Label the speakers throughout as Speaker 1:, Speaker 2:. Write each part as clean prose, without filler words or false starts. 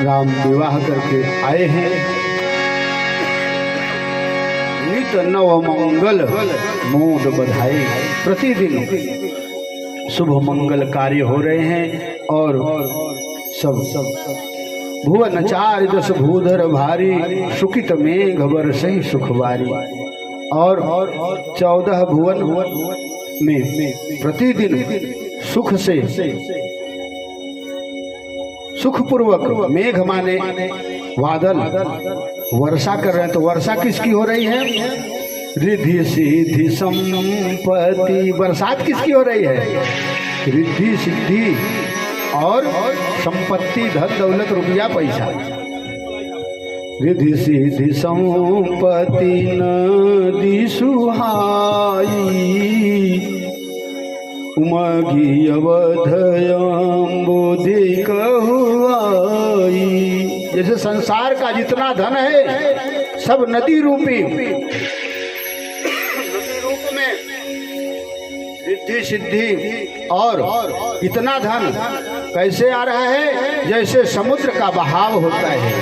Speaker 1: राम विवाह करके आए हैं। नित नव मंगल मोद बधाई, प्रतिदिन शुभ मंगल कार्य हो रहे हैं और सब भुवन चार दस भूधर भारी, सुकित मेघ बरसहि सुखवारी। और 14 भुवन में प्रतिदिन सुख से सुखपूर्वक, मेघ माने बादल, वर्षा कर रहे हैं। तो वर्षा किसकी हो रही है? रिद्धि सिद्धि संपत्ति। बरसात किसकी हो रही है? रिद्धि सिद्धि और संपत्ति, धन दौलत, रुपया पैसा। रिद्धि सिद्धि संपत्ति नदी सुहाई, उमगी अवधयम्बुधि कहुआई। जैसे संसार का जितना धन है सब नदी रूपी, रूप में रिद्धि सिद्धि और इतना धन कैसे आ रहा है? जैसे समुद्र का बहाव होता है।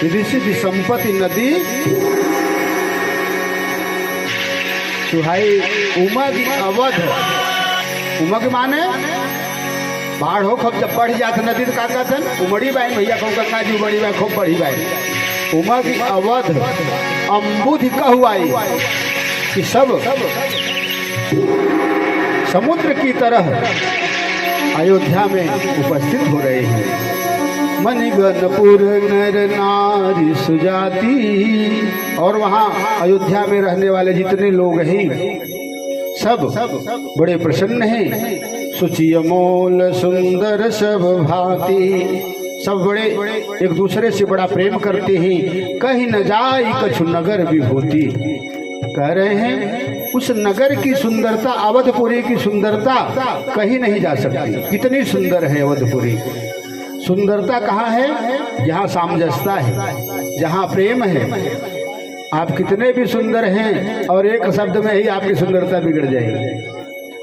Speaker 1: रिद्धि सिद्धि संपत्ति नदी सुहाई, उमग अवध। उमग माने बाढ़ हो खूब जब बढ़ जाते नदी तो का कहते उमड़ी बाई भैया कहूँ गंगा जी उमड़ी बाई खूब बढ़ी बाई। उमग अवध अम्बुधि कहुआई, कि सब समुद्र की तरह अयोध्या में उपस्थित हो रहे हैं। मणिगणपुर नर नारी सुजाति। और वहाँ अयोध्या में रहने वाले जितने लोग हैं सब बड़े प्रसन्न हैं। सुचि अमोल सुंदर सब भांति, सब बड़े एक दूसरे से बड़ा प्रेम करते हैं। कहीं न जाई कछु नगर विभूति। कह रहे हैं उस नगर की सुंदरता, अवधपुरी की सुंदरता कहीं नहीं जा सकती। कितनी सुंदर है अवधपुरी। सुंदरता कहाँ है? जहाँ सामंजस्यता है, जहाँ प्रेम है। आप कितने भी सुंदर हैं और एक शब्द में ही आपकी सुंदरता बिगड़ जाएगी।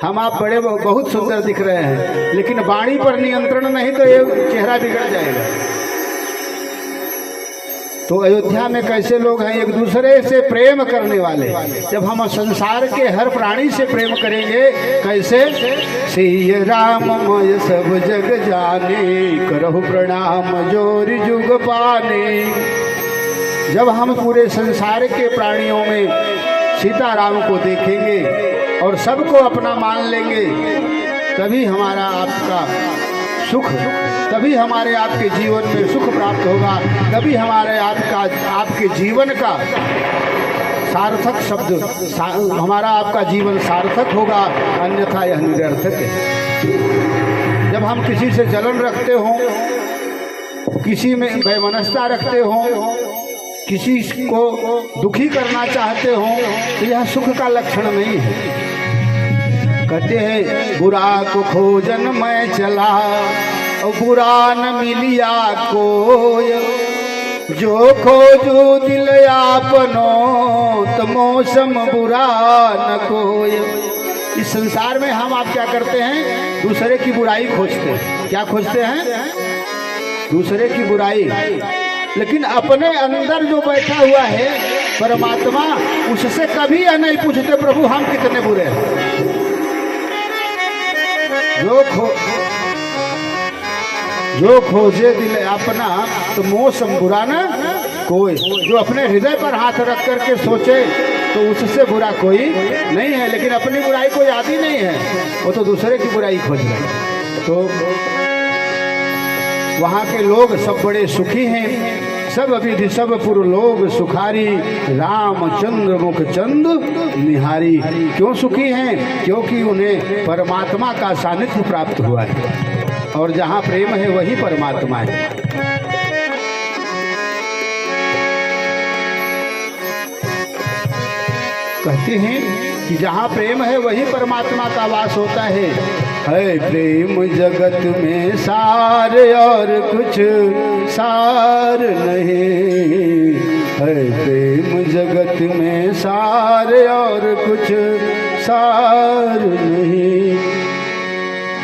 Speaker 1: हम आप बड़े बहुत सुंदर दिख रहे हैं, लेकिन वाणी पर नियंत्रण नहीं तो ये चेहरा बिगड़ जाएगा। तो अयोध्या में कैसे लोग हैं? एक दूसरे से प्रेम करने वाले। जब हम संसार के हर प्राणी से प्रेम करेंगे, कैसे? श्री राममय सब जग जाने, करहु प्रणाम जोरि जुग पाने। जब हम पूरे संसार के प्राणियों में सीताराम को देखेंगे और सबको अपना मान लेंगे, तभी हमारा आपका सुख, तभी हमारे आपके जीवन में सुख प्राप्त होगा। तभी हमारे आपके जीवन का सार्थक शब्द, हमारा आपका जीवन सार्थक होगा, अन्यथा यह निरर्थक है। जब हम किसी से जलन रखते हो, किसी में वैमनस्यता रखते हो, किसी को दुखी करना चाहते हो, तो यह सुख का लक्षण नहीं है। कहते हैं बुरा को खोजन मैं चला और बुरा न मिलिया कोय, जो खोजू दिल आपनो तो मौसम बुरा न कोय। इस संसार में हम आप क्या करते हैं? दूसरे की बुराई खोजते हैं। क्या खोजते हैं? दूसरे की बुराई। लेकिन अपने अंदर जो बैठा हुआ है परमात्मा, उससे कभी यह नहीं पूछते प्रभु हम कितने बुरे हैं। जो खोजे दिल अपना तो मौसम बुरा ना कोई। जो अपने हृदय पर हाथ रख करके सोचे तो उससे बुरा कोई नहीं है। लेकिन अपनी बुराई कोई आती नहीं है, वो तो दूसरे की बुराई खोज रहे हैं। तो वहाँ के लोग सब बड़े सुखी हैं। सब विधि सब पुर लोग सुखारी, रामचंद्र मुख चंद निहारी। क्यों सुखी हैं? क्योंकि उन्हें परमात्मा का सानिध्य प्राप्त हुआ है, और जहाँ प्रेम है वही परमात्मा है। कहते हैं कि जहाँ प्रेम है वही परमात्मा का वास होता है। प्रेम जगत में सार और कुछ सार नहीं, है प्रेम जगत में सार और कुछ सार नहीं।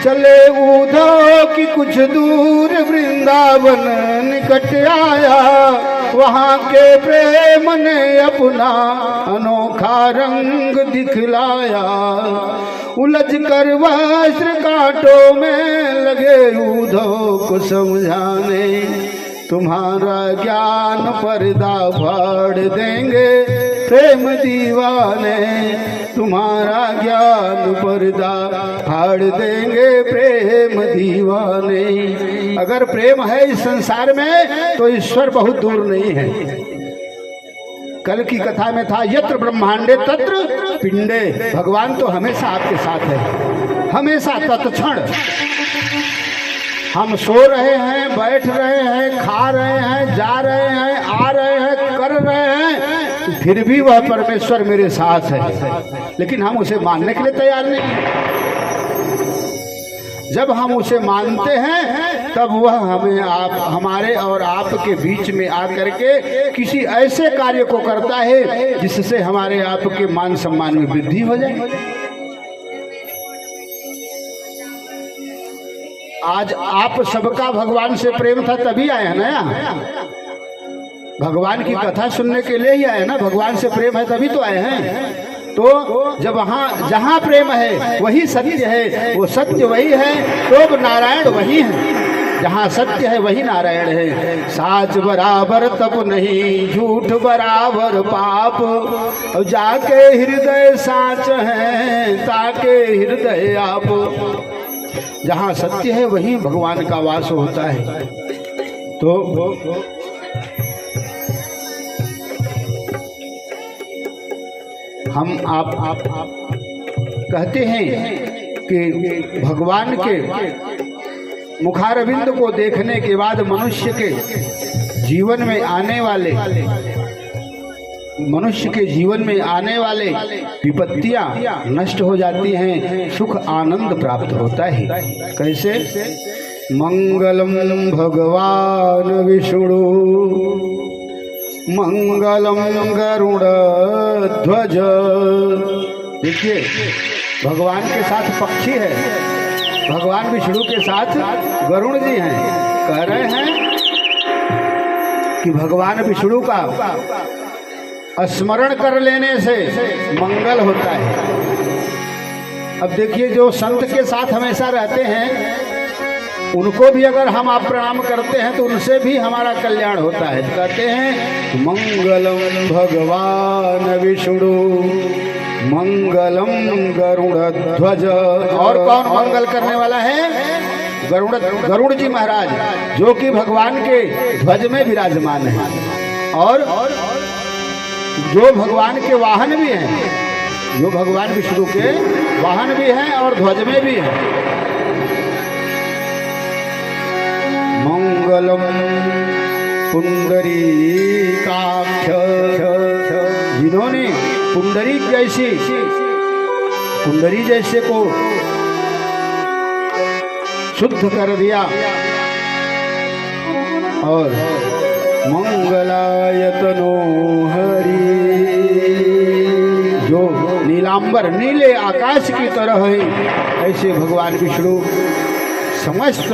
Speaker 1: चले उधो की कुछ दूर वृंदावन निकट आया, वहाँ के प्रेम ने अपना अनोखा रंग दिखलाया। उलझ कर वस्त्र कांटों में लगे उधो को समझाने, तुम्हारा ज्ञान पर्दा फाड़ देंगे प्रेम दीवाने, तुम्हारा ज्ञान पर्दा फाड़ देंगे प्रेम दीवाने। अगर प्रेम है इस संसार में तो ईश्वर बहुत दूर नहीं है। कल की कथा में था यत्र ब्रह्मांडे तत्र पिंडे, भगवान तो हमेशा आपके साथ है, हमेशा तत्क्षण। हम सो रहे हैं, बैठ रहे हैं, खा रहे हैं, जा रहे हैं, आ रहे हैं, कर रहे हैं, फिर भी वह परमेश्वर मेरे साथ है, लेकिन हम उसे मानने के लिए तैयार नहीं। जब हम उसे मानते हैं तब वह हमें हमारे और आपके बीच में आकर के किसी ऐसे कार्य को करता है जिससे हमारे आपके मान सम्मान में वृद्धि हो जाए। आज आप सबका भगवान से प्रेम था तभी आए हैं ना यहाँ, भगवान की कथा सुनने के लिए ही आए ना, भगवान से प्रेम है तभी तो आए हैं। तो जब वहाँ जहाँ प्रेम है वही सत्य है, वो सत्य वही है तो नारायण वही है, जहाँ सत्य है वही नारायण है। साच बराबर तप नहीं, झूठ बराबर पाप, और जाके हृदय साच है ताके हृदय आप। जहाँ सत्य है वहीं भगवान का वास होता है। तो हम आप कहते हैं कि भगवान के मुखारविंद को देखने के बाद मनुष्य के जीवन में आने वाले विपत्तियां नष्ट हो जाती हैं, सुख आनंद प्राप्त होता है। कैसे? मंगलम भगवान विष्णु मंगलम गरुड़ ध्वज। देखिए भगवान के साथ पक्षी है, भगवान विष्णु के साथ गरुड़ जी हैं। कह रहे हैं कि भगवान विष्णु का स्मरण कर लेने से मंगल होता है। अब देखिए जो संत के साथ हमेशा रहते हैं उनको भी अगर हम आप प्रणाम करते हैं तो उनसे भी हमारा कल्याण होता है। कहते हैं मंगलम भगवान विष्णु मंगलम गरुड़ ध्वज। और कौन मंगल करने वाला है? गरुड़ जी महाराज, जो कि भगवान के ध्वज में विराजमान है और जो भगवान के वाहन भी हैं, जो भगवान विष्णु के वाहन भी हैं और ध्वज में भी हैं। मंगलम पुंडरीकाक्ष, जिन्होंने कुंडरी जैसे को शुद्ध कर दिया, और मंगलायतनो हरि, जो नीलांबर नीले आकाश की तरह है, ऐसे भगवान विष्णु समस्त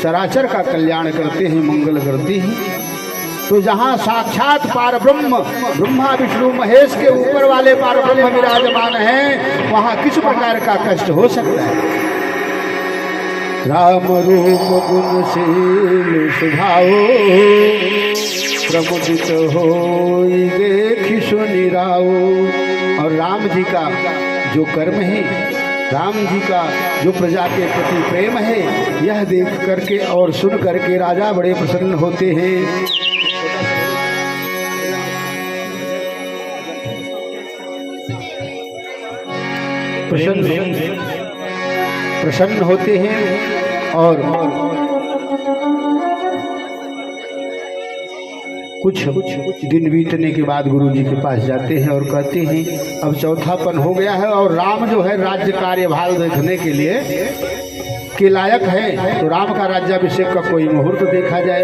Speaker 1: चराचर का कल्याण करते हैं, मंगल करते हैं। तो जहाँ साक्षात पार ब्रह्म ब्रह्मा विष्णु महेश के ऊपर वाले पार ब्रह्म विराजमान हैं, वहाँ किस प्रकार का कष्ट हो सकता है? राम रूप गुणशील स्वभाव प्रमुदित हो देखि सुनि राओ। और राम जी का जो कर्म है, राम जी का जो प्रजा के प्रति प्रेम है, यह देख करके और सुन करके राजा बड़े प्रसन्न होते हैं। प्रसन्न होते हैं और कुछ दिन बीतने के बाद गुरु जी के पास जाते हैं और कहते हैं अब चौथापन हो गया है और राम जो है राज्य कार्यभार देखने के लिए के लायक है, तो राम का राज्याभिषेक का कोई मुहूर्त देखा जाए।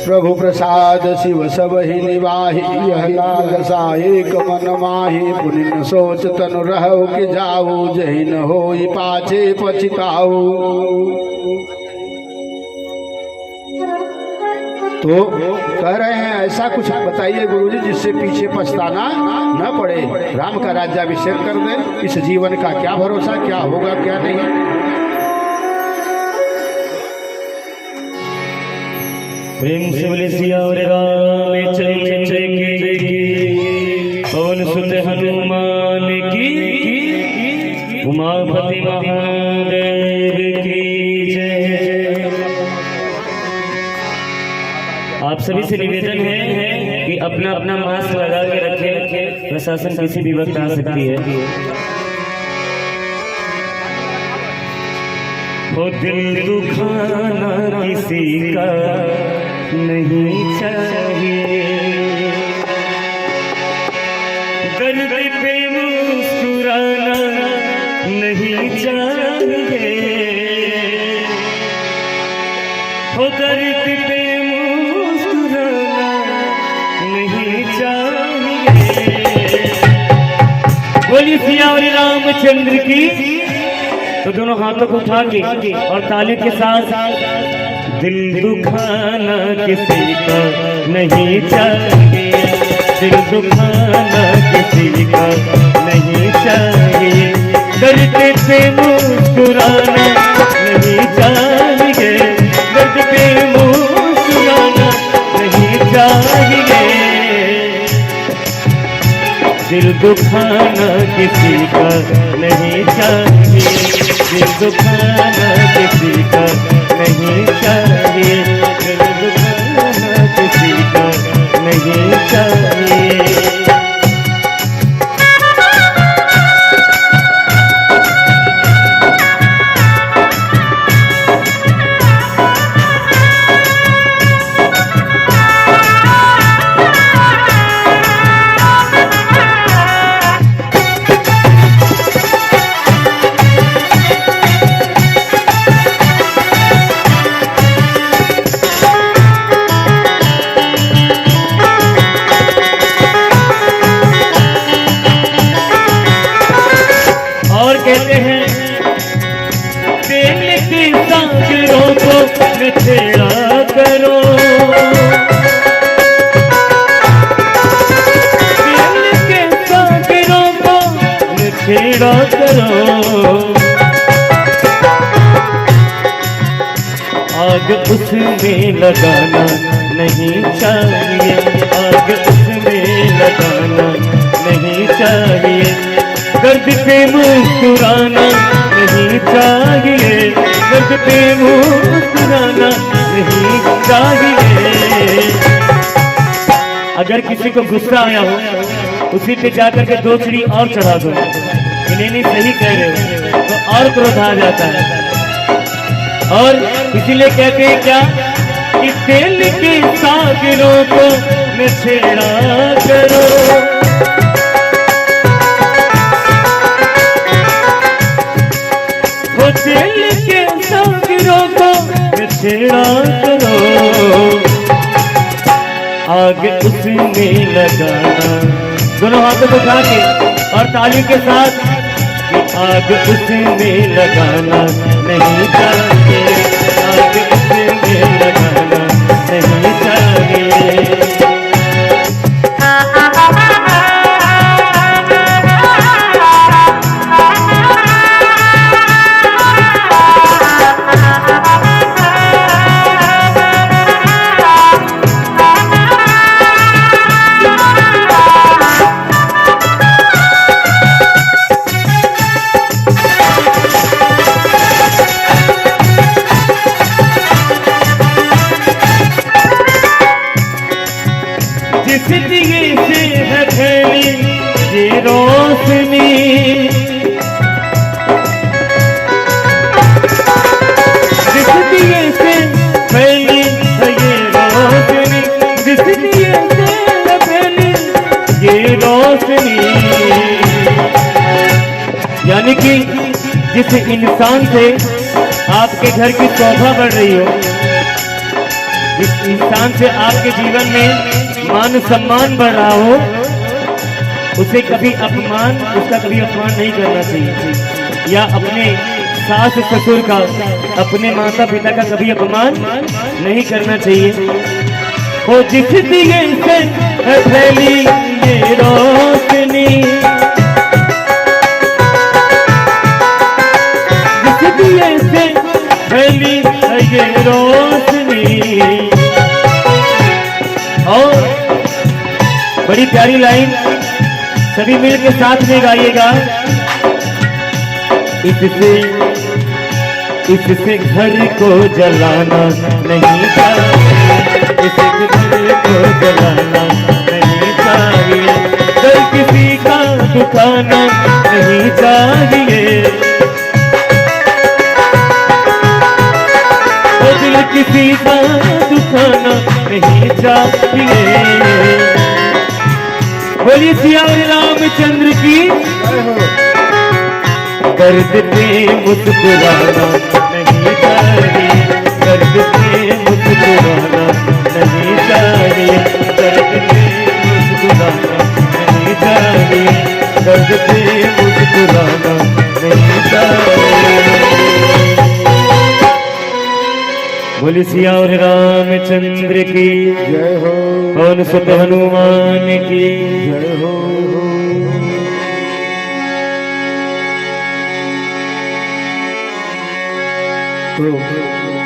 Speaker 1: प्रभु प्रसाद शिव सब ही निवाही, यह लालसा एक मन माही। पुनिन सोच तनु रहो कि जाऊ, जही न होई पाछे पछताऊ। तो कह रहे हैं ऐसा कुछ बताइए गुरुजी जिससे पीछे पछताना न पड़े, राम का राज्याभिषेक कर दे। इस जीवन का क्या भरोसा, क्या होगा क्या नहीं।
Speaker 2: प्रेम से बोले सियावर रामचंद्र की, पवन सुत हनुमान की, उमापति महादेव की जय। आप सभी से निवेदन है कि अपना अपना मास्क लगा के रखें, प्रशासन किसी भी वक्त आ सकती है। हो दिल दुखाना किसी का नहीं चाहिए, दर्द पे मुस्कुराना नहीं चाहिए। हो दर्द पे मुस्कुराना नहीं चाहिए। बोलिए सियावर रामचंद्र की। तो दोनों हाथों को उठा के और ताली के साथ, दिल दुखाना किसी का नहीं चाहिए, दिल दुखाना किसी का नहीं चाहिए। दर्द पे मुस्कुराना नहीं चाहिए, दर्द पे मुस्कुराना नहीं चाहिए। दिल दुखाना किसी का नहीं चाहिए, दिल दुखाना किसी का नहीं चाहिए, दिल दुखाना किसी का नहीं चाहिए। कहते हैं दिल की सांकरों को छेड़ा करो, दिल के सांकरों को छेड़ा करो। आग उसमें लगाना नहीं चाहिए, आग उसमें लगाना नहीं चाहिए। दर्द पे मुस्कुराना नहीं चाहिए, दर्द पे मुस्कुराना नहीं चाहिए। अगर किसी को गुस्सा आया हो, उसी पे जाकर के 2 चिड़ी और चढ़ा दो, इन्हें सही कह रहे हो, तो और क्रोध आ जाता है। और इसीलिए कहते हैं क्या कि दिल के सागरों को न छेड़ा करो, दिल के सागरों को छेड़ा करो। आग उसमें लगाना, दोनों हाथों को उठा के और ताली के साथ, आग उसमें लगाना नहीं चाहिए, आग उसमें लगाना नहीं चाहिए। जिस दिए से है फैली ये रोशनी, जिस दिए से फैली है ये रोशनी, जिस दिए से है फैली ये रोशनी। यानी कि जिस इंसान से आपके घर की शोभा बढ़ रही हो, जिस इंसान से आपके जीवन में मान सम्मान बढ़ रहा हो, उसे कभी अपमान उसका कभी अपमान नहीं करना चाहिए, या अपने सास ससुर का, अपने माता पिता का कभी अपमान नहीं करना चाहिए। वो जिस दिए से है फैली ये रोशनी, जिस दिए से फैली है ये रोशनी। और बड़ी प्यारी लाइन, सभी मिल के साथ में गाइएगा। इससे घर को जलाना नहीं चाहिए, इससे घर को जलाना नहीं चाहिए, दिल किसी का दुखाना नहीं चाहिए, दिल किसी का दुखाना नहीं चाहिए। बोलिए सिया रामचंद्र की। दर्द पे मुस्कुराना नहीं चाहिए, दर्द पे मुस्कुराना नहीं चाहिए, दर्द पे मुस्कुराना नहीं चाहिए, दर्द पे मुस्कुराना नहीं चाहिए। बोली सिया और रामचंद्र की
Speaker 1: जय हो,
Speaker 2: पवन सुत हनुमान की
Speaker 1: जय हो। तो